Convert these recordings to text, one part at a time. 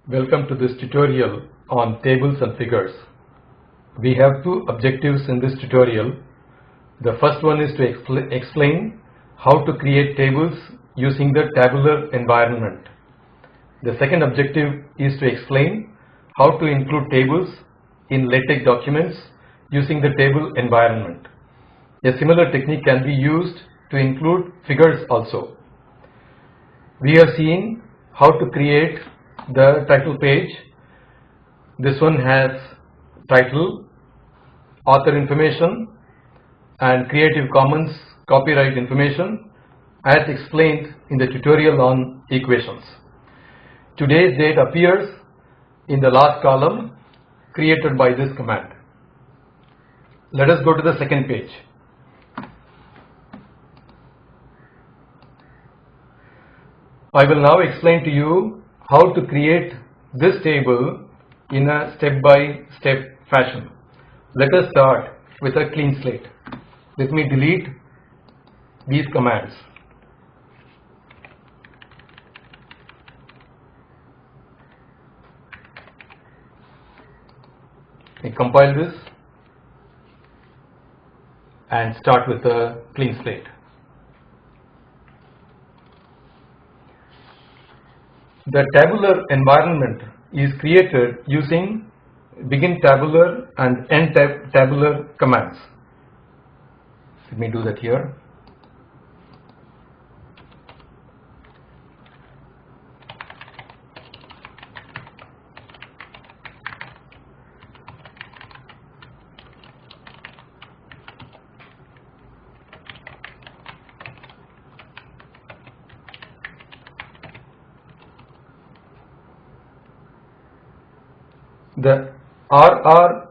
Welcome to this tutorial on tables and figures. We have two objectives in this tutorial. The first one is to explain how to create tables using the tabular environment. The second objective is to explain how to include tables in Latex documents using the table environment. A similar technique can be used to include figures also. We have seen how to create the title page. This one has title, author information, and Creative Commons copyright information as explained in the tutorial on equations. Today's date appears in the last column created by this command. Let us go to the second page. I will now explain to you how to create this table in a step-by-step fashion. Let us start with a clean slate. Let me delete these commands. I compile this and start with a clean slate. The tabular environment is created using begin tabular and end tabular commands. Let me do that here. The RR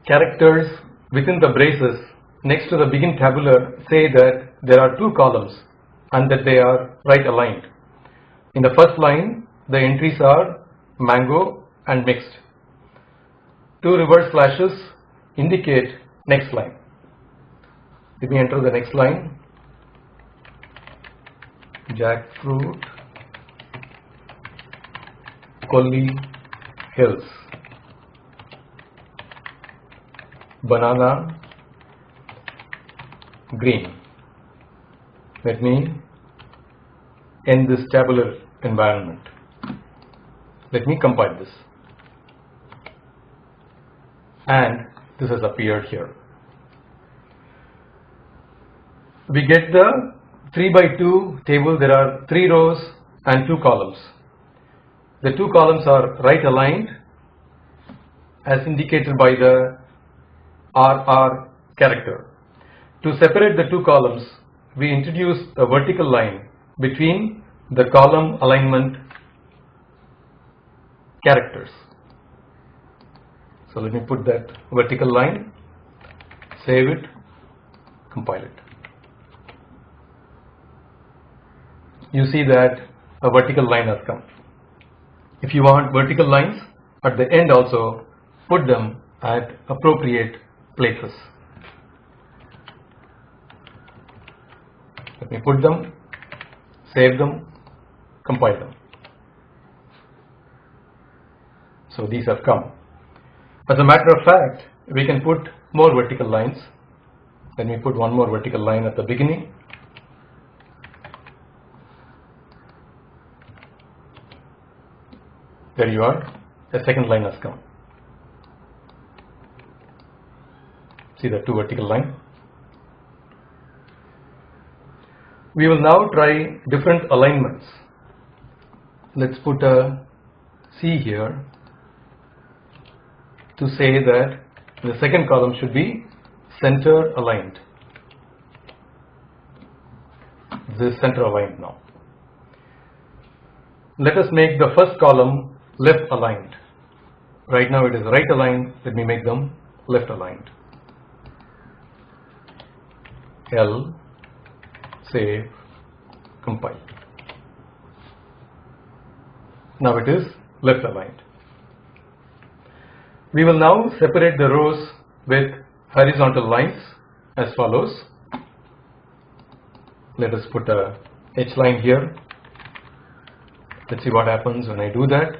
characters within the braces next to the begin tabular say that there are two columns and that they are right aligned. In the first line, the entries are mango and mixed. Two reverse slashes indicate next line. Let me enter the next line. Jackfruit, Collie Hills, banana, green. Let me end this tabular environment. Let me compile this. And this has appeared here. We get the 3x2 table. There are 3 rows and 2 columns. The 2 columns are right aligned as indicated by the RR character. To separate the 2 columns, we introduce a vertical line between the column alignment characters. So let me put that vertical line, save it, compile it. You see that a vertical line has come. If you want vertical lines at the end also, put them at appropriate places. Let me put them, save them, compile them. So these have come. As a matter of fact, we can put more vertical lines. Let me put one more vertical line at the beginning. There you are, a second line has come. See the 2 vertical line. We will now try different alignments. Let's put a C here to say that the second column should be center aligned. This is center aligned now. Let us make the first column left aligned. Right now it is right aligned. Let me make them left aligned. L, save, compile. Now it is left aligned. We will now separate the rows with horizontal lines as follows. Let us put a H line here, Let's see what happens when I do that.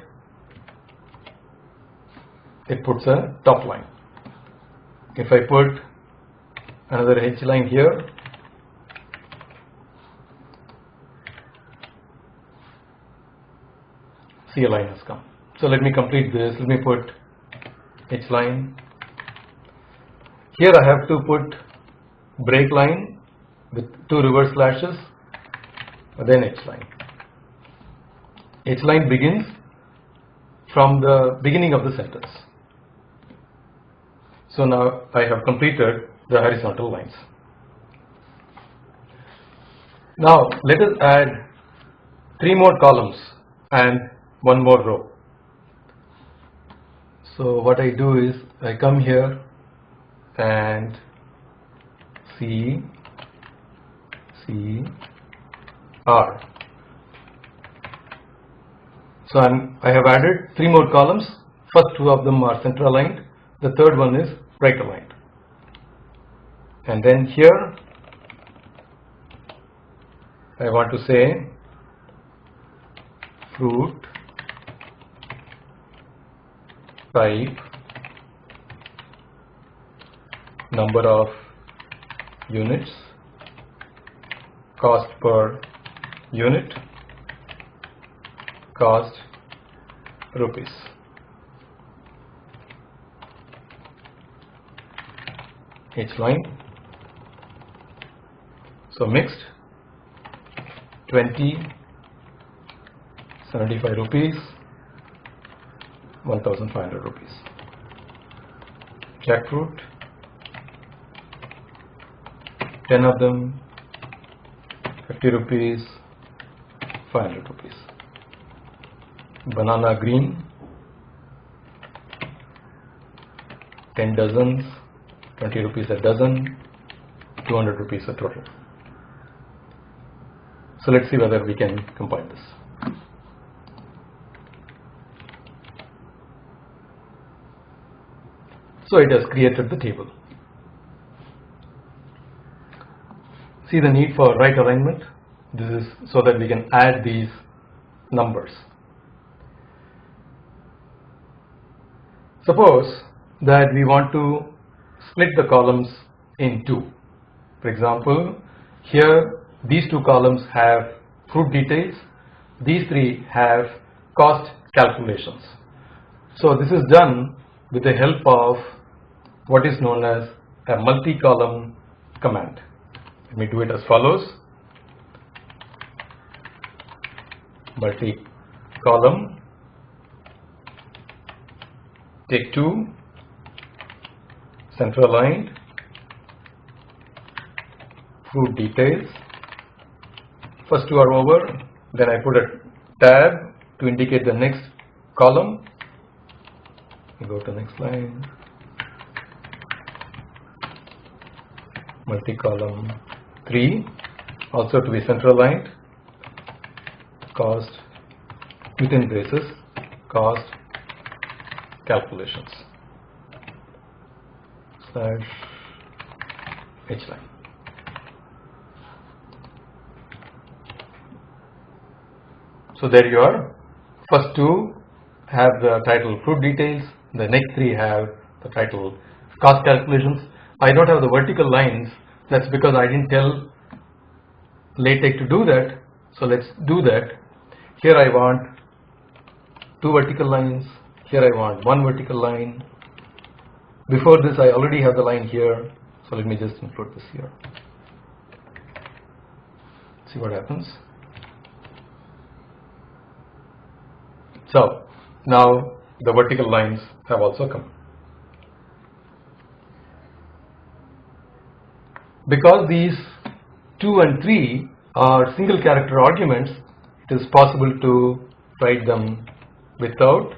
It puts a top line. If I put another H line here, see, a line has come. So let me complete this. Let me put H line. Here I have to put break line with 2 reverse slashes, then H line. H line begins from the beginning of the sentence. So now I have completed the horizontal lines. Now let us add 3 more columns and 1 more row. So what I do is I come here and C, R. So I have added 3 more columns. First 2 of them are center aligned. The third one is right aligned. And then here I want to say fruit type, number of units, cost per unit, cost rupees. H line. So mixed 20, 75 rupees, 1500 rupees. Jackfruit, 10 of them, 50 rupees, 500 rupees. Banana green, 10 dozens, 20 rupees a dozen, 200 rupees a total. So let's see whether we can compile this. So it has created the table. See the need for right alignment? This is so that we can add these numbers. Suppose that we want to split the columns in 2. For example, here these 2 columns have fruit details, these 3 have cost calculations. So this is done with the help of what is known as a multi-column command. Let me do it as follows. Multi-column, take 2, center aligned, fruit details. First 2 are over, then I put a tab to indicate the next column. We go to the next line. Multi-column 3, also to be center aligned, cost within braces, cost calculations slash H line. So there you are. First 2 have the title fruit details, the next 3 have the title cost calculations. I don't have the vertical lines. That's because I didn't tell Latex to do that. So let's do that. Here I want 2 vertical lines. Here I want 1 vertical line. Before this I already have the line here. So let me just include this here. See what happens. So now the vertical lines have also come. Because these 2 and 3 are single character arguments, it is possible to write them without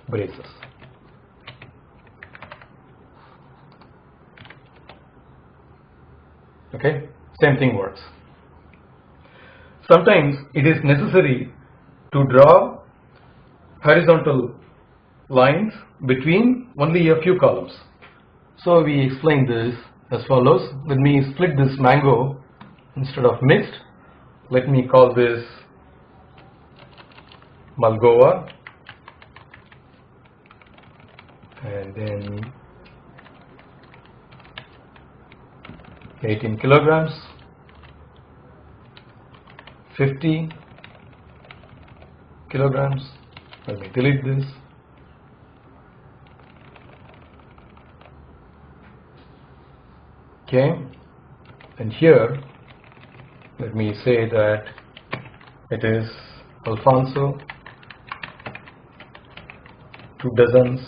braces. Okay, same thing works. Sometimes it is necessary to draw horizontal lines between only a few columns. So we explain this as follows. Let me split this mango instead of mixed. Let me call this Malgova, and then 18 kilograms, 50 kilograms. Let me delete this. Okay, and here let me say that it is Alfonso, 2 dozens,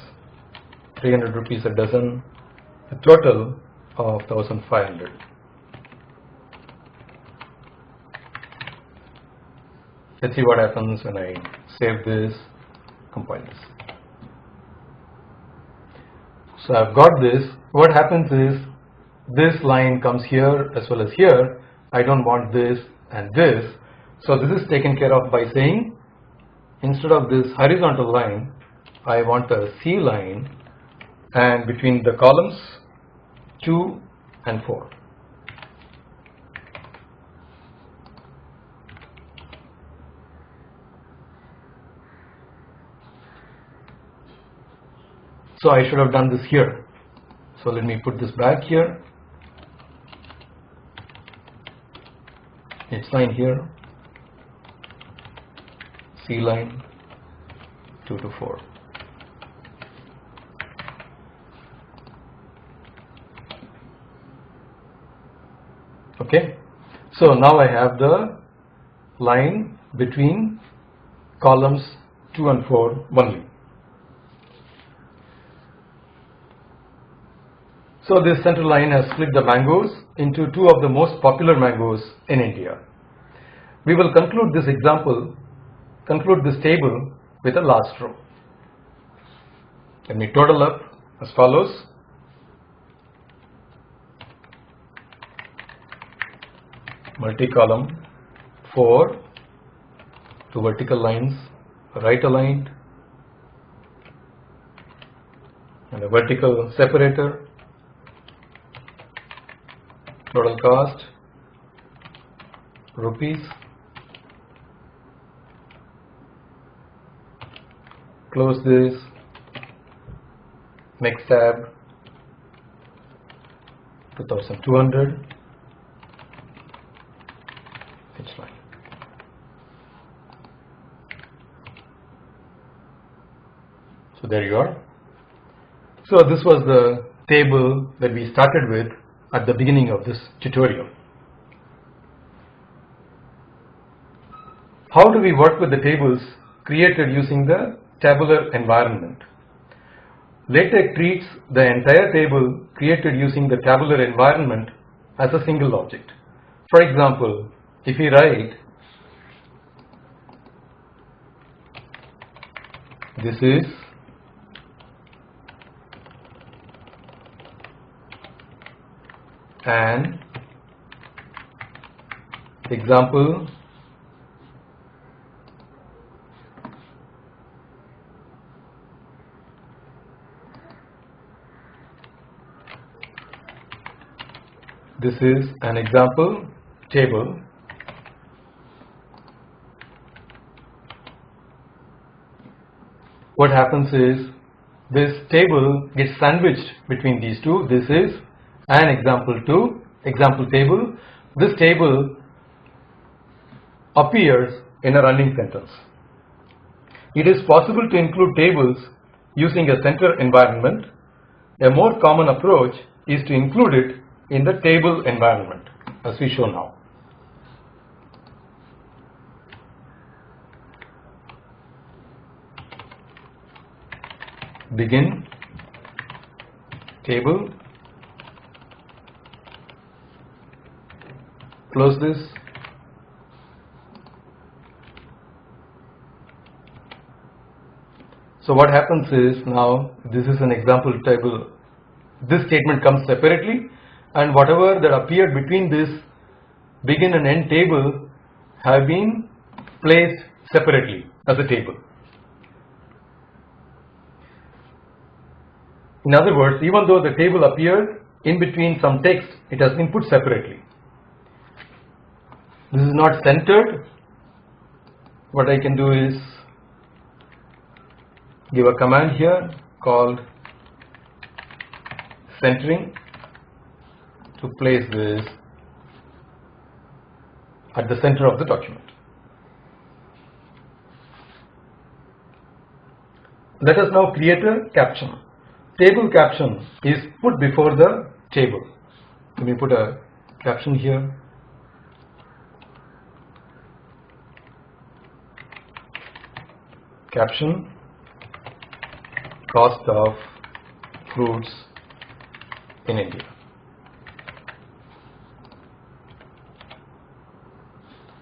300 rupees a dozen, a total of 1500. Let's see what happens when I save this, compile this. So I've got this. What happens is this line comes here as well as here. I don't want this and this. So this is taken care of by saying, instead of this horizontal line, I want a C line, and between the columns 2 and 4. So I should have done this here. So let me put this back here. H line here, C line 2 to 4. Okay, so now I have the line between columns 2 and 4 only. So this center line has split the mangoes into 2 of the most popular mangoes in India. We will conclude this table with a last row. Let me total up as follows. Multi-column, 4, 2 vertical lines, right aligned, and a vertical separator. Total cost, rupees. Close this. Next tab, 2200. H line. So there you are. So this was the table that we started with at the beginning of this tutorial. How do we work with the tables created using the tabular environment? Latex treats the entire table created using the tabular environment as a single object. For example, if we write this is an example this is an example table. What happens is this table gets sandwiched between these two. This is an example table. This table appears in a running sentence. It is possible to include tables using a center environment. A more common approach is to include it in the table environment, as we show now. Begin table, close this, so what happens is, now this is an example table. This statement comes separately, and whatever that appeared between this begin and end table have been placed separately as a table. In other words, even though the table appeared in between some text, it has been put separately. This is not centered. What I can do is give a command here called centering to place this at the center of the document. Let us now create a caption. Table caption is put before the table. Let me put a caption here. Caption: cost of fruits in India.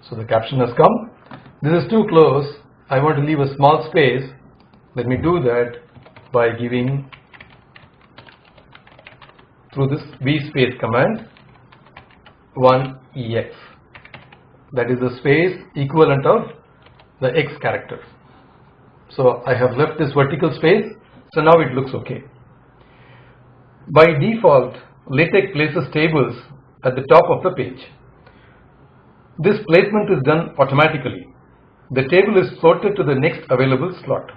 So the caption has come. This is too close. I want to leave a small space. Let me do that by giving, through this vspace command, 1ex. That is the space equivalent of the x character. So I have left this vertical space, so now it looks okay. By default, LaTeX places tables at the top of the page. This placement is done automatically. The table is sorted to the next available slot.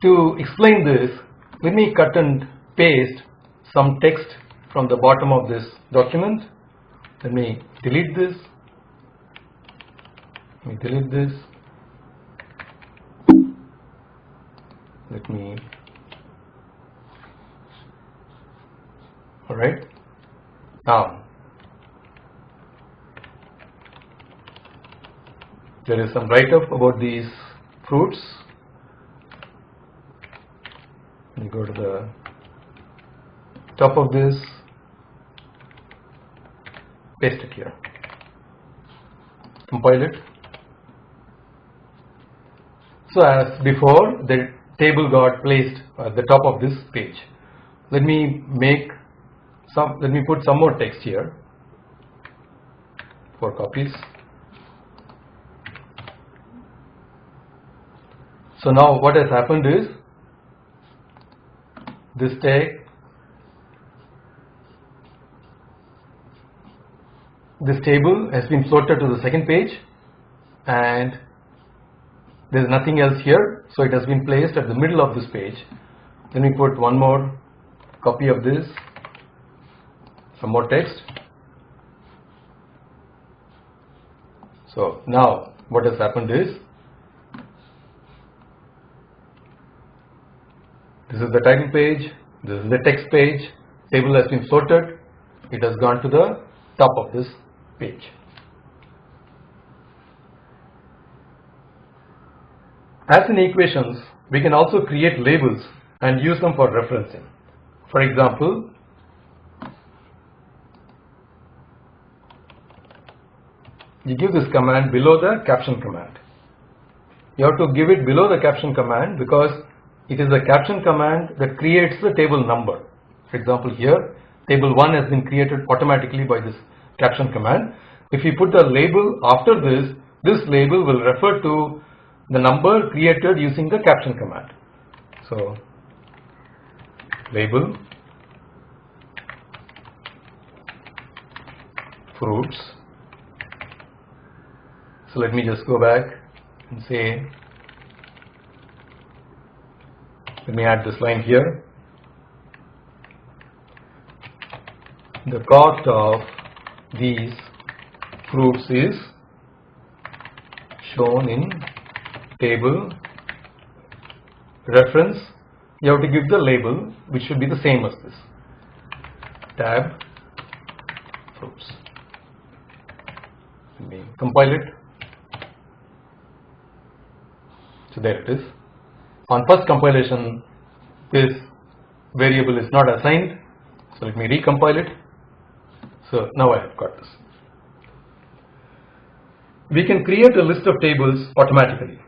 To explain this, let me cut and paste some text from the bottom of this document. Let me delete this. Let me delete this. Let me. All right. Now, there is some write-up about these fruits. You go to the top of this, paste it here, compile it. So as before, the table got placed at the top of this page. Let me put some more text here, 4 copies. So now what has happened is, this table has been sorted to the second page, and there is nothing else here, so it has been placed at the middle of this page. Then we put one more copy of this, some more text. So now what has happened is, this is the title page, this is the text page, table has been sorted, it has gone to the top of this page. As in equations, we can also create labels and use them for referencing. For example, you give this command below the caption command. You have to give it below the caption command because it is the caption command that creates the table number. For example, here table 1 has been created automatically by this caption command. If you put a label after this, this label will refer to the number created using the caption command. So label fruits. So let me just go back and say, let me add this line here. The cost of these fruits is shown in table reference. You have to give the label, which should be the same as this. Tab fruits. Let me compile it. So there it is. On first compilation, this variable is not assigned. So let me recompile it. So now I have got this. We can create a list of tables automatically,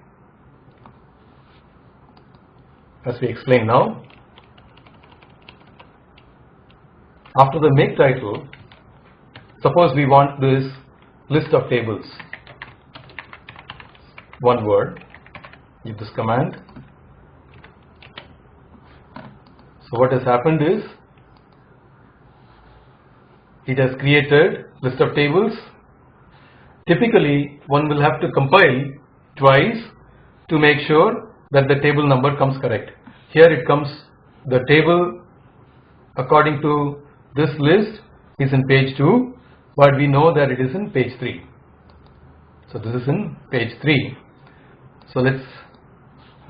as we explain now. After the make title, suppose we want this list of tables, one word, give this command. So what has happened is, it has created list of tables. Typically, one will have to compile twice to make sure that the table number comes correct. Here it comes, the table according to this list is in page 2, but we know that it is in page 3. So this is in page 3. So let's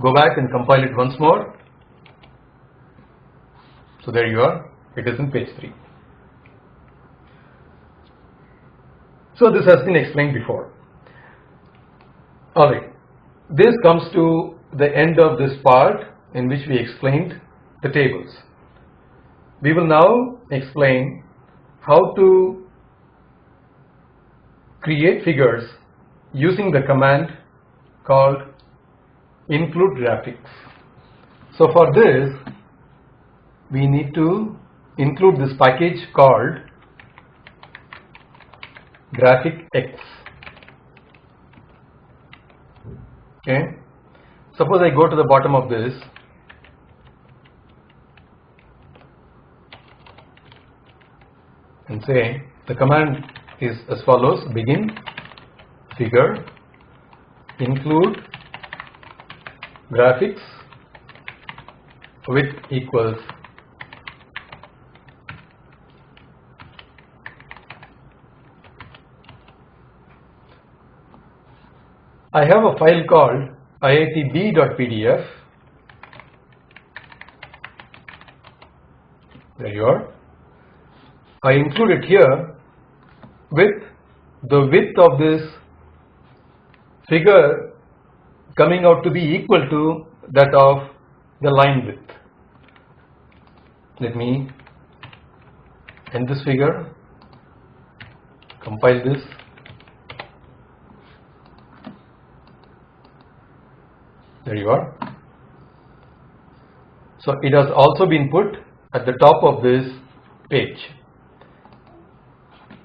go back and compile it once more. So there you are, it is in page 3. So this has been explained before. Alright, this comes to the end of this part in which we explained the tables. We will now explain how to create figures using the command called include graphics. So for this, we need to include this package called GraphicX. Okay. Suppose I go to the bottom of this and say the command is as follows: begin figure include graphics width equals I have a file called iitb.pdf. There you are. I include it here with the width of this figure coming out to be equal to that of the line width. Let me end this figure, compile this. There you are. So it has also been put at the top of this page.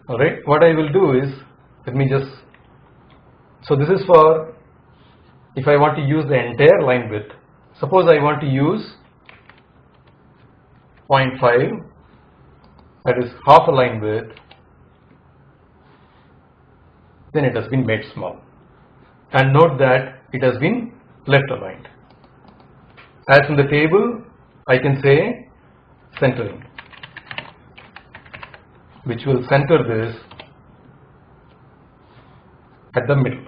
Alright, what I will do is, let me just, so this is for if I want to use the entire line width. Suppose I want to use 0.5, that is half a line width, then it has been made small. And note that it has been left aligned. As in the table, I can say centering, which will center this at the middle.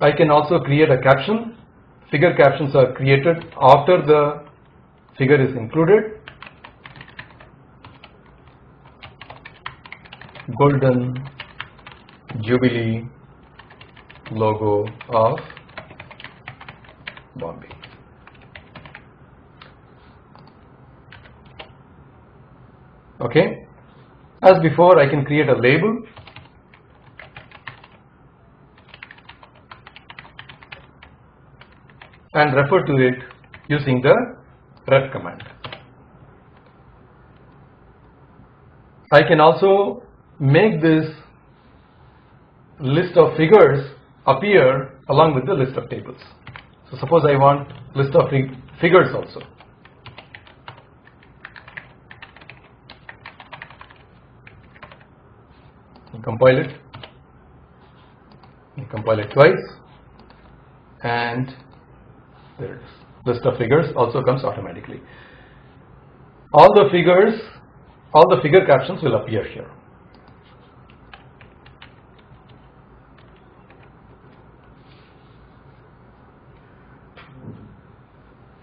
I can also create a caption. Figure captions are created after the figure is included. Golden Jubilee logo of Bombay. Okay, as before, I can create a label. And refer to it using the ref command. I can also make this list of figures appear along with the list of tables. So suppose I want list of figures also. You compile it. You compile it twice, and there it is. List of figures also comes automatically. All the figure captions will appear here.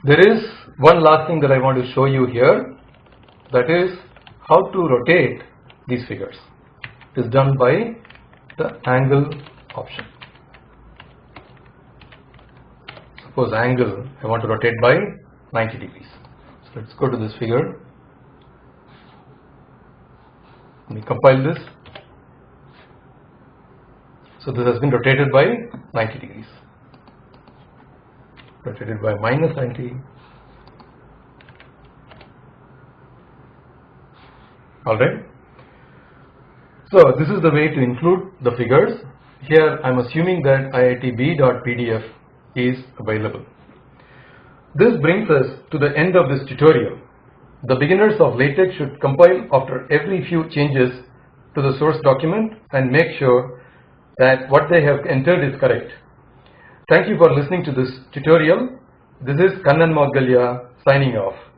There is one last thing that I want to show you here, that is how to rotate these figures. It is done by the angle option. Suppose angle I want to rotate by 90 degrees. So let's go to this figure. Let me compile this. So this has been rotated by 90 degrees. Rotated by minus 90. Alright. So this is the way to include the figures. Here I am assuming that iitb.pdf is available. This brings us to the end of this tutorial. The beginners of LaTeX should compile after every few changes to the source document and make sure that what they have entered is correct. Thank you for listening to this tutorial. This is Kannan Maudgalya signing off.